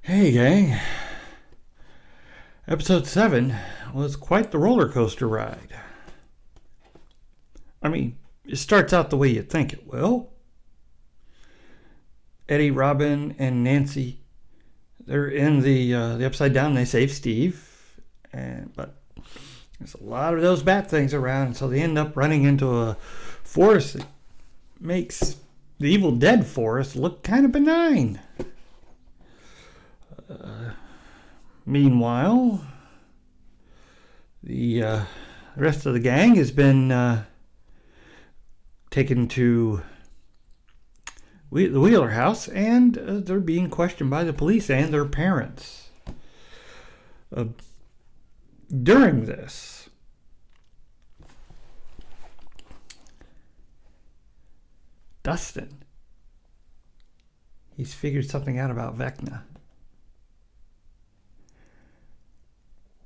Hey, gang. Episode 7 was quite the roller coaster ride. I mean, it starts out the way you think it will. Eddie, Robin, and Nancy, they're in the Upside Down. They save Steve, but there's a lot of those bat things around, so they end up running into a forest that makes the Evil Dead forest look kind of benign. Meanwhile, the rest of the gang has been taken to the Wheeler house, and they're being questioned by the police and their parents. During this, Dustin, he's figured something out about Vecna.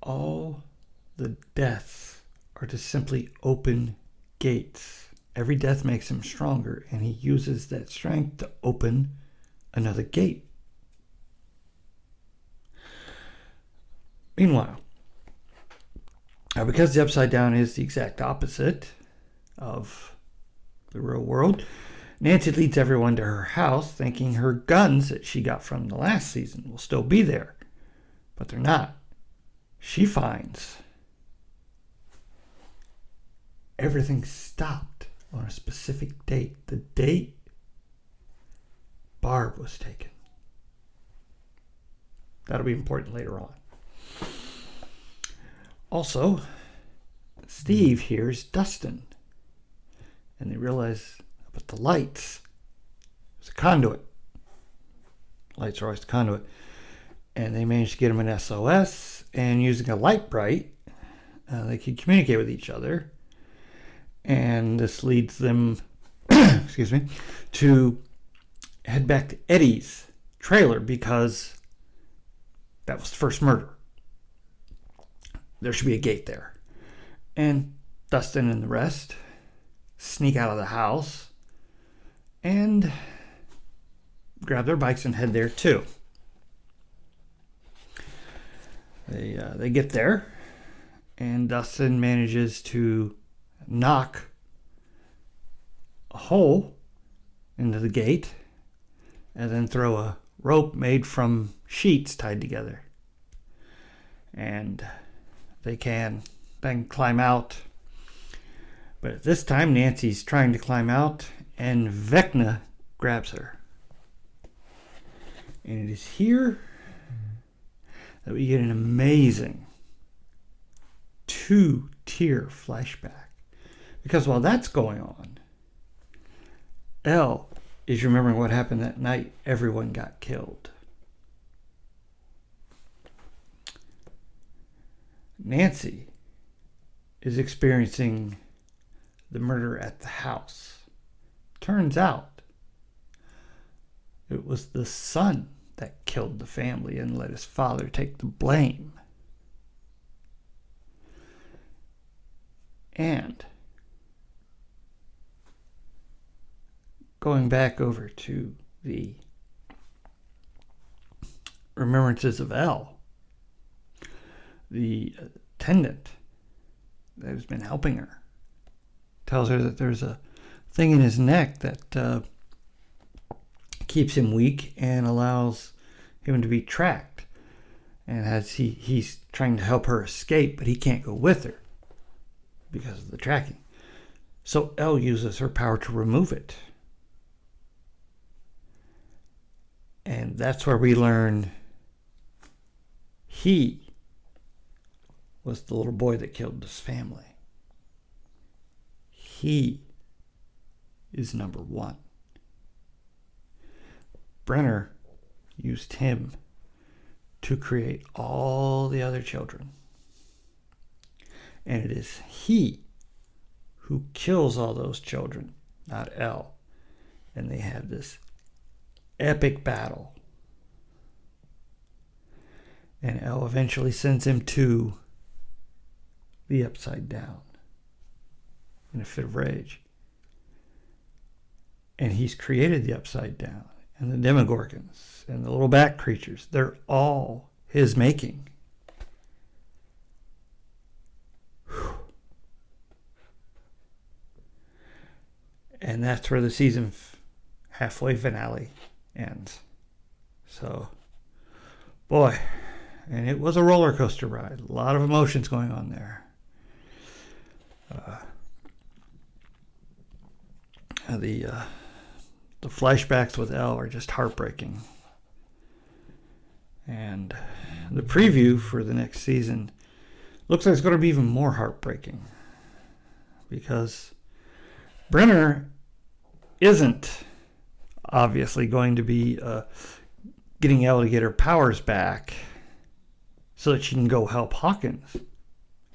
All the deaths are to simply open gates. Every death makes him stronger, and he uses that strength to open another gate. Meanwhile, because the Upside Down is the exact opposite of the real world, Nancy leads everyone to her house thinking her guns that she got from the last season will still be there. But they're not. She finds everything stopped on a specific date. The date Barb was taken. That'll be important later on. Also, Steve hears Dustin, and they realize about the lights. There's a conduit. Lights are always the conduit. And they managed to get him an SOS, and using a light bright, they could communicate with each other. And this leads them, to head back to Eddie's trailer because that was the first murder. There should be a gate there. And Dustin and the rest sneak out of the house and grab their bikes and head there too. They get there, and Dustin manages to knock a hole into the gate and then throw a rope made from sheets tied together. And they can then climb out. But at this time, Nancy's trying to climb out, and Vecna grabs her. And it is here that we get an amazing 2-tier flashback. Because while that's going on, Elle is remembering what happened that night everyone got killed. Nancy is experiencing the murder at the house. Turns out it was the son that killed the family and let his father take the blame. And going back over to the remembrances of Elle, the attendant that has been helping her tells her that there's a thing in his neck that keeps him weak and allows him to be tracked. And as he's trying to help her escape, but he can't go with her because of the tracking. So Elle uses her power to remove it. And that's where we learn he was the little boy that killed his family. He is number one. Brenner used him to create all the other children. And it is he who kills all those children, not Elle. And they have this epic battle. And Elle eventually sends him to the Upside Down in a fit of rage. And he's created the Upside Down. and the Demogorgons and the little bat creatures, they're all his making. Whew. And that's where the season halfway finale ends. So, boy, and it was a roller coaster ride. A lot of emotions going on there. The flashbacks with Elle are just heartbreaking. And the preview for the next season looks like it's going to be even more heartbreaking. Because Brenner isn't obviously going to be getting Elle to get her powers back so that she can go help Hawkins.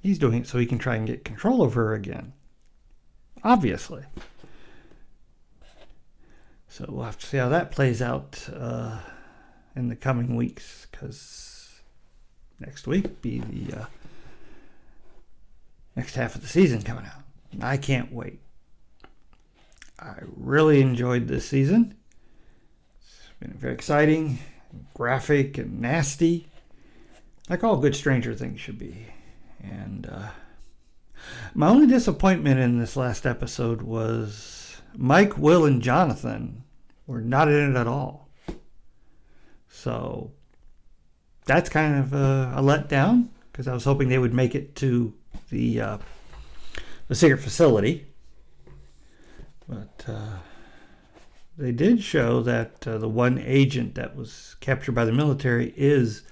He's doing it so he can try and get control of her again. Obviously. So we'll have to see how that plays out in the coming weeks, because next week be the next half of the season coming out. I can't wait. I really enjoyed this season. It's been very exciting, graphic, and nasty, like all good Stranger Things should be. And my only disappointment in this last episode was Mike, Will, and Jonathan were not in it at all. So that's kind of a letdown, because I was hoping they would make it to the secret facility. But they did show that the one agent that was captured by the military is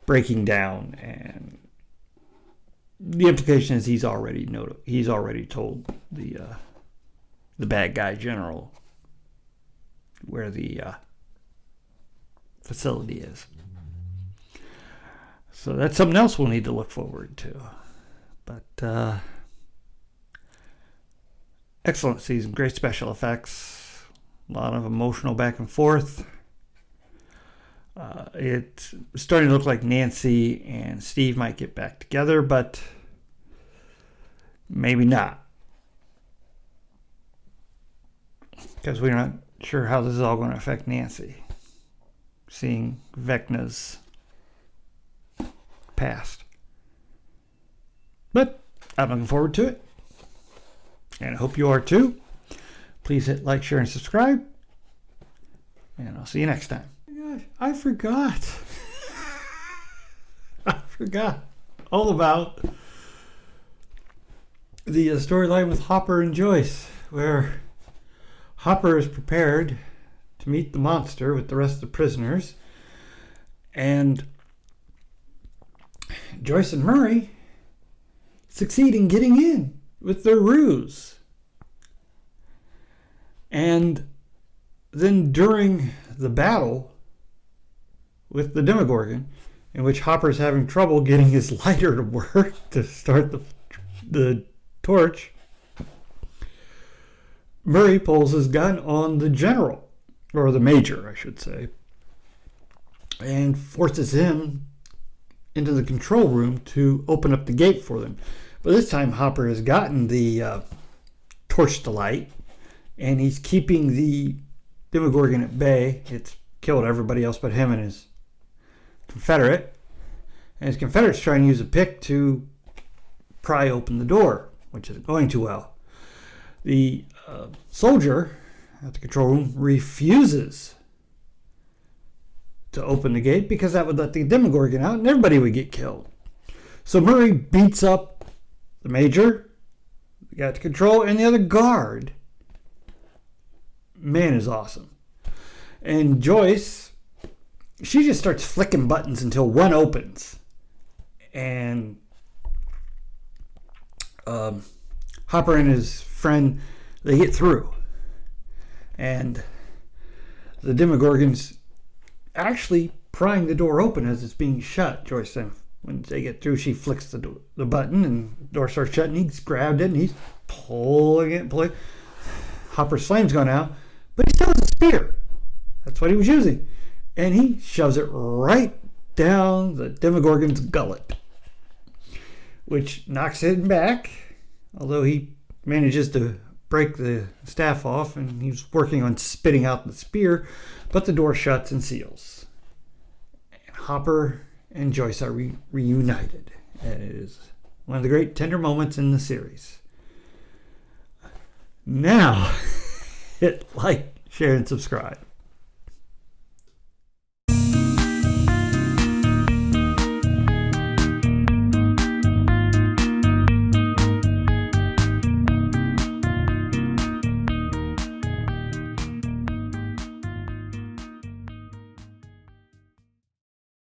breaking down, and the implication is he's already told the bad guy general where the facility is. So that's something else we'll need to look forward to. But excellent season, great special effects, a lot of emotional back and forth. It's starting to look like Nancy and Steve might get back together, but maybe not, because we're not sure how this is all going to affect Nancy, seeing Vecna's past. But I'm looking forward to it, and I hope you are too. Please hit like, share, and subscribe, and I'll see you next time. Oh my gosh, I forgot. I forgot all about the storyline with Hopper and Joyce, where Hopper is prepared to meet the monster with the rest of the prisoners, and Joyce and Murray succeed in getting in with their ruse. And then during the battle with the Demogorgon, in which Hopper's having trouble getting his lighter to work to start the torch, Murray pulls his gun on the general, or the major, I should say, and forces him into the control room to open up the gate for them. But this time Hopper has gotten the torch to light, and he's keeping the Demogorgon at bay. It's killed everybody else but him and his Confederate. And his Confederate's trying to use a pick to pry open the door, which isn't going too well. The soldier at the control room refuses to open the gate because that would let the Demogorgon out and everybody would get killed. So Murray beats up the major, the guy at the control, and the other guard. Man is awesome. And Joyce, she just starts flicking buttons until one opens. And Hopper and his friend, they get through. And the Demogorgon's actually prying the door open as it's being shut. Joyce, then, when they get through, she flicks the button and the door starts shut, and he's grabbed it and he's pulling it. Hopper's flame's gone out, but he still has a spear. That's what he was using. And he shoves it right down the Demogorgon's gullet, which knocks it back, although he manages to break the staff off, and he's working on spitting out the spear, but the door shuts and seals. And Hopper and Joyce are reunited, and it is one of the great tender moments in the series. Now, hit like, share, and subscribe.